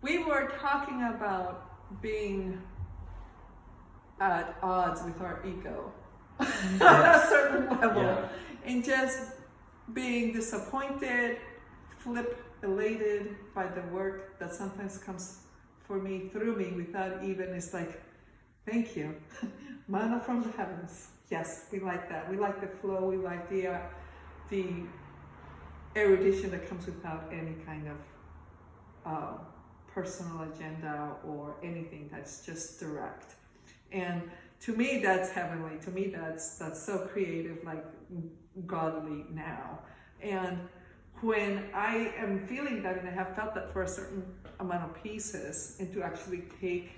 We were talking about being at odds with our ego on a certain level, and just being disappointed, elated by the work that sometimes comes for me, through me, without even, it's like, thank you, manna from the heavens. Yes, we like that. We like the flow. We like the erudition that comes without any kind of personal agenda or anything. That's just direct. And to me, that's heavenly. To me, that's so creative, like godly now. And when I am feeling that, and I have felt that for a certain amount of pieces, and to actually take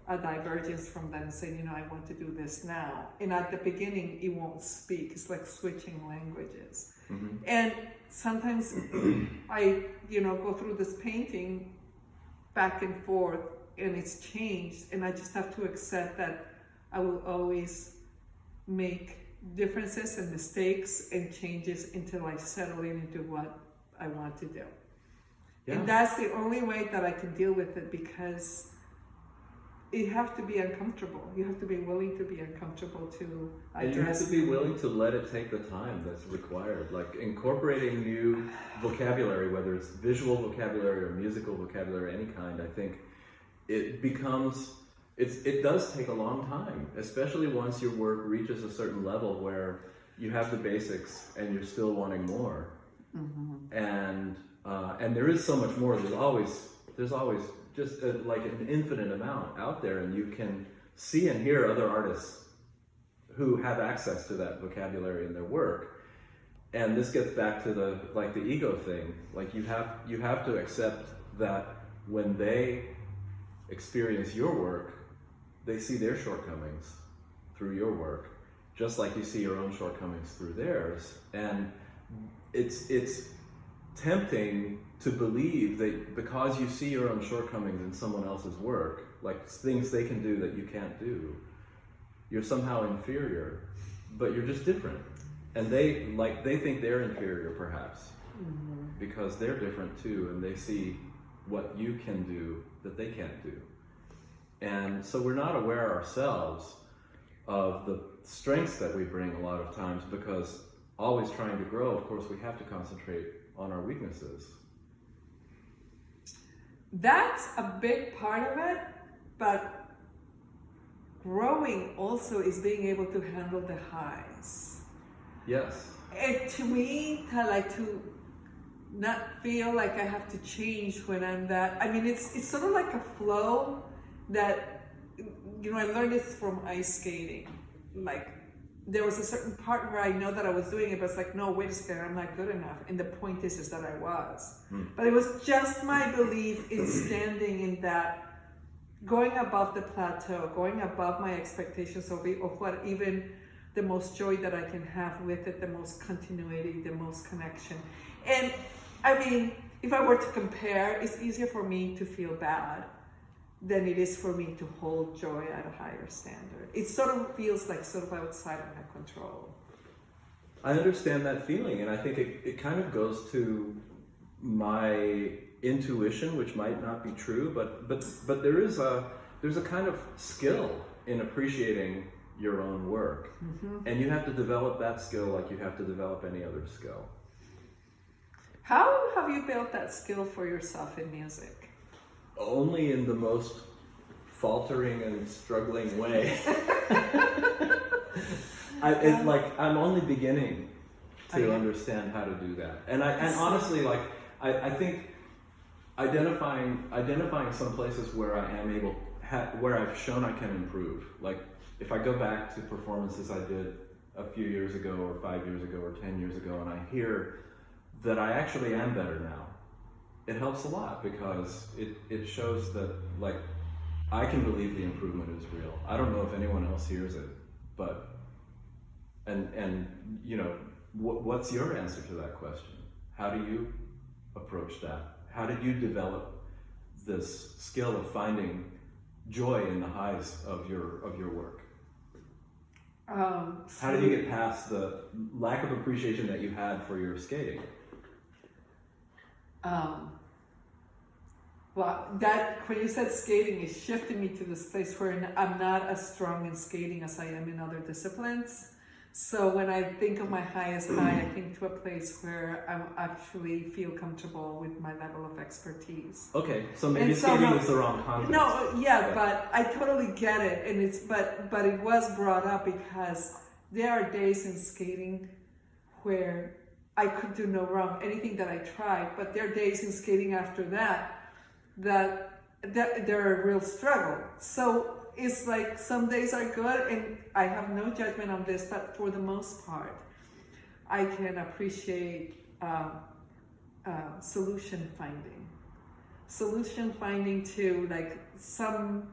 a divergence from that and say, you know, I want to do this now. And at the beginning, it won't speak. It's like switching languages. Mm-hmm. And sometimes I, go through this painting back and forth, and it's changed. And I just have to accept that I will always make differences and mistakes and changes until I settle into what I want to do. Yeah. And that's the only way that I can deal with it, because you have to be uncomfortable. You have to be willing to be uncomfortable to address. And you have to be willing to let it take the time that's required. Like incorporating new vocabulary, whether it's visual vocabulary or musical vocabulary, any kind, I think it becomes, it does take a long time, especially once your work reaches a certain level where you have the basics and you're still wanting more. Mm-hmm. And there is so much more. There's always just like an infinite amount out there, and you can see and hear other artists who have access to that vocabulary in their work. And this gets back to the ego thing. Like you have to accept that when they experience your work, they see their shortcomings through your work, just like you see your own shortcomings through theirs. And it's tempting to believe that because you see your own shortcomings in someone else's work, like things they can do that you can't do, you're somehow inferior, but you're just different. And they think they're inferior perhaps, mm-hmm. because they're different too, and they see what you can do that they can't do. And so we're not aware ourselves of the strengths that we bring a lot of times, because always trying to grow, of course, we have to concentrate on our weaknesses. That's a big part of it, but growing also is being able to handle the highs. Yes. And to me, to not feel like I have to change when I'm that. I mean, it's sort of like a flow that, I learned this from ice skating. Like, there was a certain part where I know that I was doing it, but it's like, no, wait a second, I'm not good enough. And the point is that I was. But it was just my belief in standing in that, going above the plateau, going above my expectations of what even the most joy that I can have with it, the most continuity, the most connection. And I mean, if I were to compare, it's easier for me to feel bad than it is for me to hold joy at a higher standard. It sort of feels like sort of outside of my control. I understand that feeling, and I think it kind of goes to my intuition, which might not be true, but there's a kind of skill in appreciating your own work, mm-hmm. and you have to develop that skill like you have to develop any other skill. How have you built that skill for yourself in music? Only in the most faltering and struggling way. I'm only beginning to understand how to do that, and honestly, I think identifying some places where I am where I've shown I can improve. Like if I go back to performances I did a few years ago, or 5 years ago, or 10 years ago, and I hear that I actually am better now, it helps a lot, because it shows that I can believe the improvement is real. I don't know if anyone else hears it, but what's your answer to that question? How do you approach that? How did you develop this skill of finding joy in the highs of your work? How did you get past the lack of appreciation that you had for your skating? Well, that when you said skating, it shifted me to this place where I'm not as strong in skating as I am in other disciplines. So when I think of my highest high, I think to a place where I actually feel comfortable with my level of expertise. Okay, so maybe skating is the wrong context. No, yeah, but I totally get it, and it's but it was brought up because there are days in skating where I could do no wrong, anything that I tried, but there are days in skating after that they're a real struggle. So it's like some days are good, and I have no judgment on this, but for the most part, I can appreciate solution finding to like some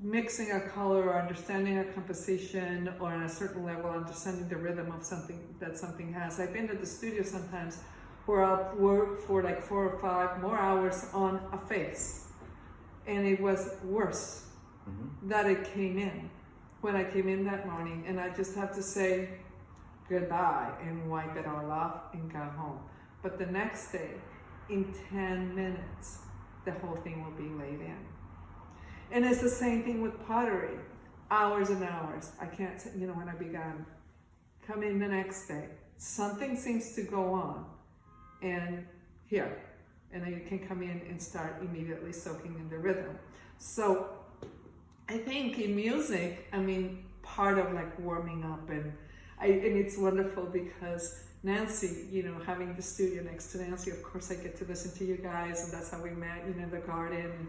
mixing a color or understanding a composition, or on a certain level understanding the rhythm of something has. I've been at the studio sometimes where I'll work for like 4 or 5 more hours on a face, and it was worse that it came in when I came in that morning, and I just have to say goodbye and wipe it all off and go home. But the next day, in 10 minutes, the whole thing will be laid in. And it's the same thing with pottery. Hours and hours. I can't, when I began, come in the next day. Something seems to go on, and then you can come in and start immediately soaking in the rhythm. So I think in music, part of like warming up, and it's wonderful because Nancy, having the studio next to Nancy, of course I get to listen to you guys, and that's how we met, in the garden.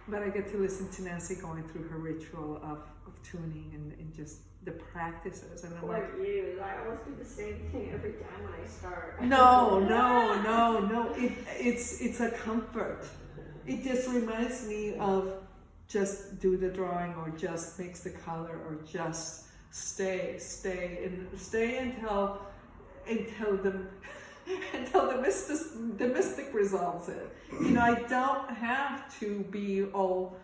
But I get to listen to Nancy going through her ritual of tuning and just the practices. And I'm like, you, I always do the same thing every time when I start. No. It's a comfort. It just reminds me of just do the drawing, or just mix the color, or just stay until the mystic resolves it. I don't have to be all.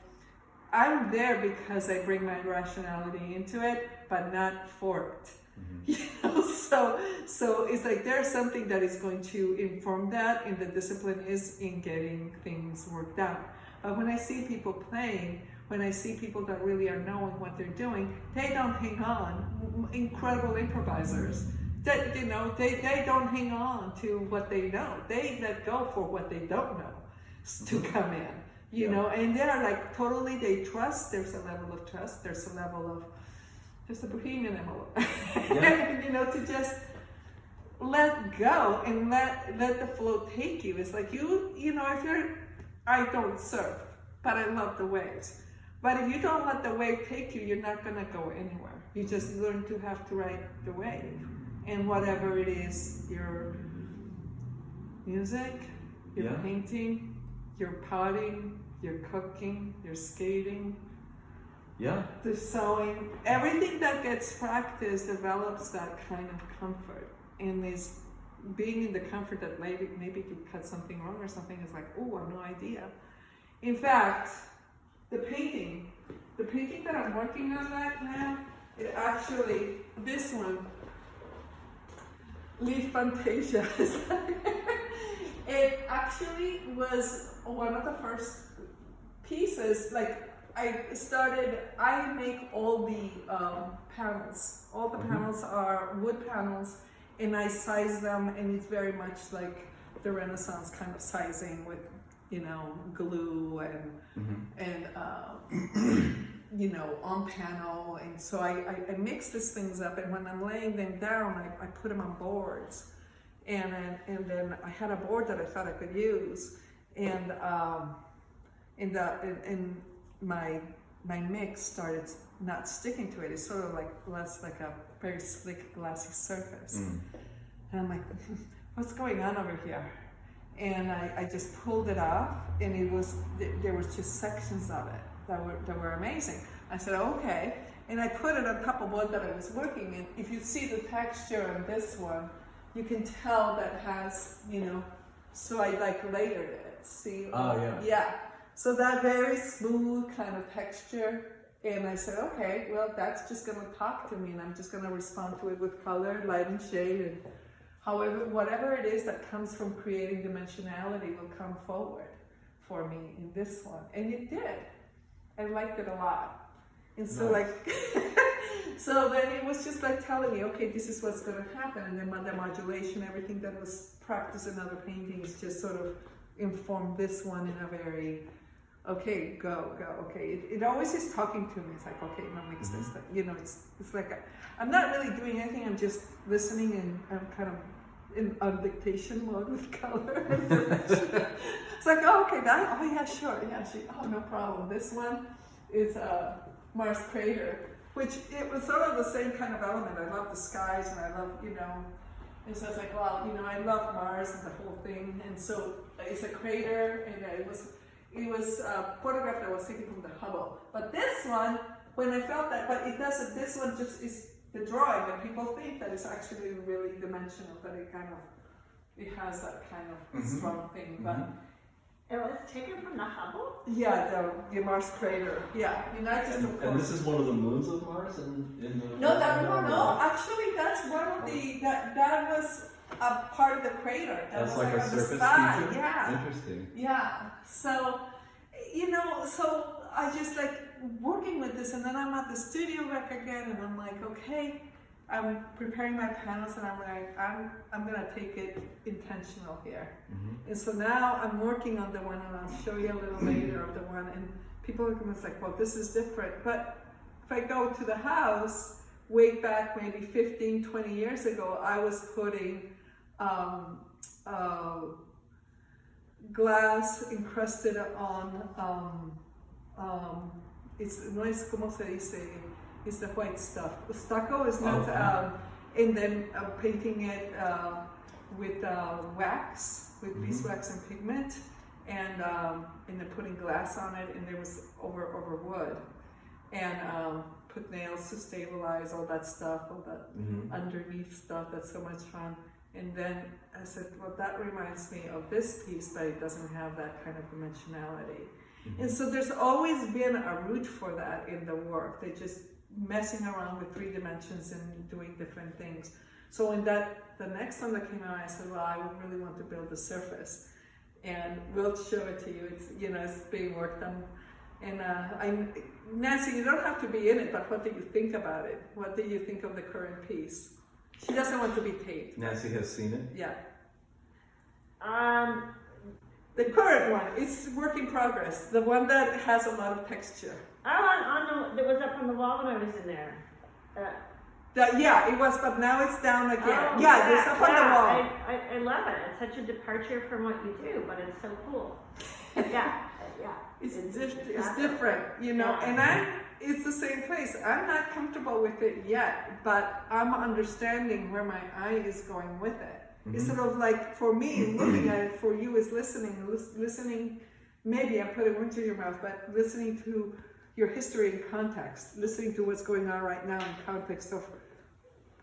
I'm there because I bring my rationality into it, but not for it. So it's like there's something that is going to inform that, and the discipline is in getting things worked out. But when I see people playing, when I see people that really are knowing what they're doing, they don't hang on. Incredible improvisers. That they don't hang on to what they know. They let go for what they don't know to come in. And they're like totally. They trust. There's a level of trust. There's a level of just a bohemian envelope. To just let go and let the flow take you. It's like I don't surf, but I love the waves. But if you don't let the wave take you, you're not gonna go anywhere. You just learn to have to ride the wave. And whatever it is, your music, your painting, your potting, your cooking, your skating, the sewing, everything that gets practiced develops that kind of comfort. And is being in the comfort that maybe you cut something wrong or something is like, oh, I have no idea. In fact, the painting that I'm working on right now, this one, Leaf Fantasia. It actually was one of the first pieces. Like I make all the panels. All the panels are wood panels, and I size them, and it's very much like the Renaissance kind of sizing with, glue and on panel, and so I mix these things up, and when I'm laying them down, I put them on boards, and then I had a board that I thought I could use, and my mix started not sticking to it. It's sort of like less like a very slick glassy surface, and I'm like, what's going on over here? And I just pulled it off, and there was just sections of it that were amazing. I said, okay, and I put it on top of one that I was working in. If you see the texture on this one, you can tell that has, so I layered it. See? Oh, yeah. Yeah. So that very smooth kind of texture, and I said, okay, well, that's just gonna talk to me, and I'm just gonna respond to it with color, light and shade, and whatever it is that comes from creating dimensionality will come forward for me in this one, and it did. I liked it a lot. And so Nice. so then it was just like telling me, okay, this is what's going to happen. And then the modulation, everything that was practiced in other paintings just sort of informed this one in a very, okay, go, okay. It always is talking to me. It's like, okay, now mix this. It's like, I'm not really doing anything. I'm just listening, and I'm kind of on dictation mode with color. It's like, oh, okay, yeah, sure. Oh, no problem. This one is Mars crater, which it was sort of the same kind of element. I love the skies, and I love, and so I was like, well, I love Mars and the whole thing. And so it's a crater, and it was a photograph that was taken from the Hubble. But this one, when I felt that, but it doesn't, this one just is the drawing, and people think that it's actually really dimensional, that it has that kind of strong thing. But It was taken from the Hubble? yeah, the Mars crater. Yeah, I just And this is one of the moons of Mars in the No, actually that's one of the, that was a part of the crater. That That's was like a on the surface side. feature? Yeah. Interesting. Yeah. So, so I just like working with this, and then I'm at the studio rec again, and I'm like, okay, I'm preparing my panels, and I'm like, I'm gonna take it intentional here. And so now I'm working on the one, and I'll show you a little later of the one, and people are gonna say, like, well, this is different. But if I go to the house, way back maybe 15, 20 years ago, I was putting glass encrusted on, no es como se dice, it's the white stuff. Stucco is not, and then painting it with wax, with beeswax and pigment, and then putting glass on it, and there was over wood, and put nails to stabilize all that stuff, all that underneath stuff. That's so much fun. And then I said, well, that reminds me of this piece, but it doesn't have that kind of dimensionality. And so there's always been a root for that in the work. They're just messing around with 3 dimensions and doing different things. So in the next one that came out, I said, well, I would really want to build the surface, and we'll show it to you. It's it's being worked on. And Nancy, you don't have to be in it, but what do you think about it? What do you think of the current piece? She doesn't want to be taped. Nancy has seen it? Yeah. The current one, it's work in progress. The one that has a lot of texture. That was up on the wall when I was in there. Yeah, it was, but now it's down again. Oh, There's up on the wall. I love it. It's such a departure from what you do, but it's so cool. Yeah. It's different, and it's the same place. I'm not comfortable with it yet, but I'm understanding where my eye is going with it. It's sort of like, for me, looking at it, for you is listening, maybe I'm putting words in your mouth, but listening to your history in context, listening to what's going on right now in context of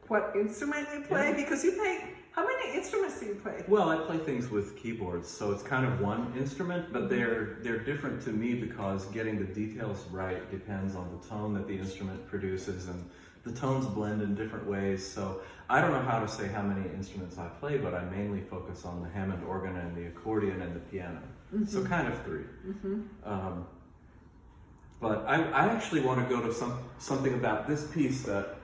what instrument you play, because you play, how many instruments do you play? Well, I play things with keyboards, so it's kind of one instrument, but they're different to me because getting the details right depends on the tone that the instrument produces, and the tones blend in different ways. So I don't know how to say how many instruments I play, but I mainly focus on the Hammond organ and the accordion and the piano. So kind of 3. But I actually want to go to something about this piece that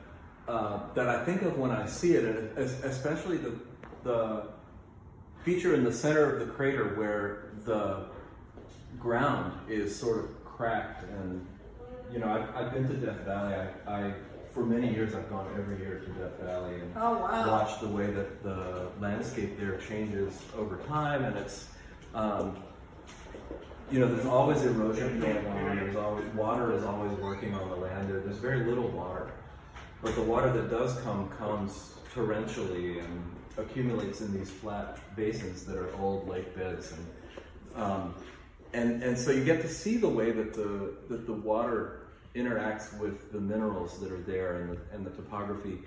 I think of when I see it, and especially the feature in the center of the crater where the ground is sort of cracked. And I've been to Death Valley. I for many years I've gone every year to Death Valley and watched the way that the landscape there changes over time, and it's there's always erosion going on. There's always water is always working on the land. There's very little water, but the water that does comes torrentially and accumulates in these flat basins that are old lake beds, and so you get to see the way that the water interacts with the minerals that are there and the topography,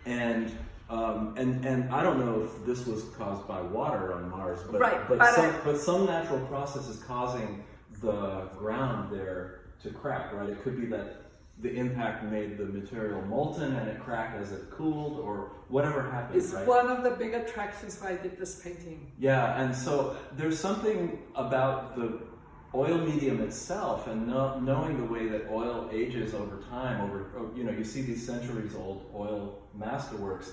and I don't know if this was caused by water on Mars, but some natural process is causing the ground there to crack, right? It could be that the impact made the material molten and it cracked as it cooled, or whatever happened. It's right? one of the big attractions why I did this painting. Yeah, and so there's something about the oil medium itself, and knowing the way that oil ages over time. You see these centuries-old oil masterworks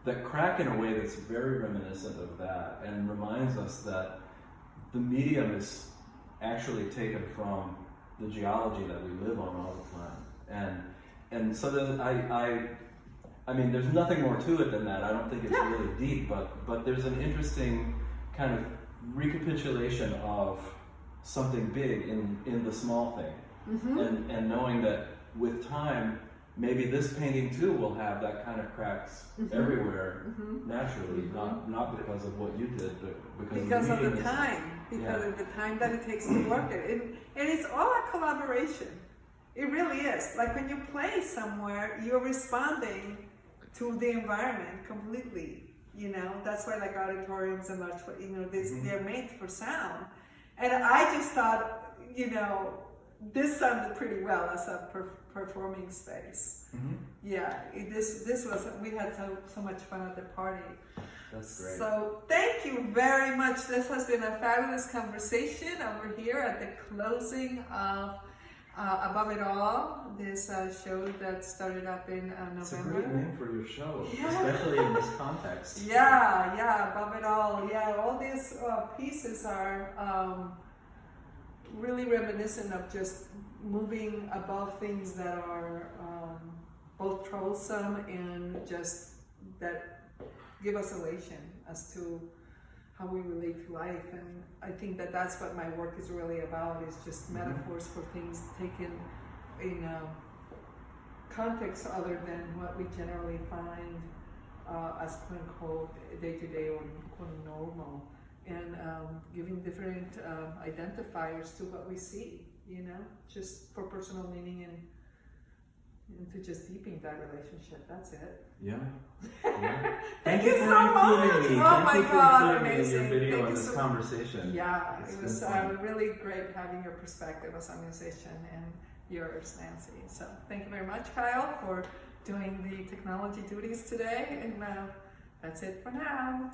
that crack in a way that's very reminiscent of that, and reminds us that the medium is actually taken from the geology that we live on all the time, and so I mean, there's nothing more to it than that. I don't think it's really deep, but there's an interesting kind of recapitulation of something big in the small thing, and knowing that with time, maybe this painting too will have that kind of cracks everywhere naturally, not because of what you did, but because of the time, of the time that it takes to work it. And it's all a collaboration. It really is. Like when you play somewhere, you're responding to the environment completely. That's why like auditoriums and they're made for sound. And I just thought, this sounded pretty well as a performing space. Yeah, this was, we had so much fun at the party. That's great. So thank you very much. This has been a fabulous conversation over here at the closing of Above It All, this show that started up in November. It's a great name for your show, especially in this context. Yeah, Above It All. Yeah, all these pieces are really reminiscent of just moving above things that are both troublesome and just that give us elation as to how we relate to life. And I think that that's what my work is really about, is just metaphors for things taken in a context other than what we generally find as quote unquote day-to-day or quote normal, and giving different identifiers to what we see, just for personal meaning and to just deepen that relationship. That's it. Yeah. Thank you for so much. including me. Oh my God, Thank you for including me in amazing. your video Thank in you this so conversation. Yeah, It's it been was fun. really great having your perspective as a musician, and yours, Nancy. So thank you very much, Kyle, for doing the technology duties today, and that's it for now.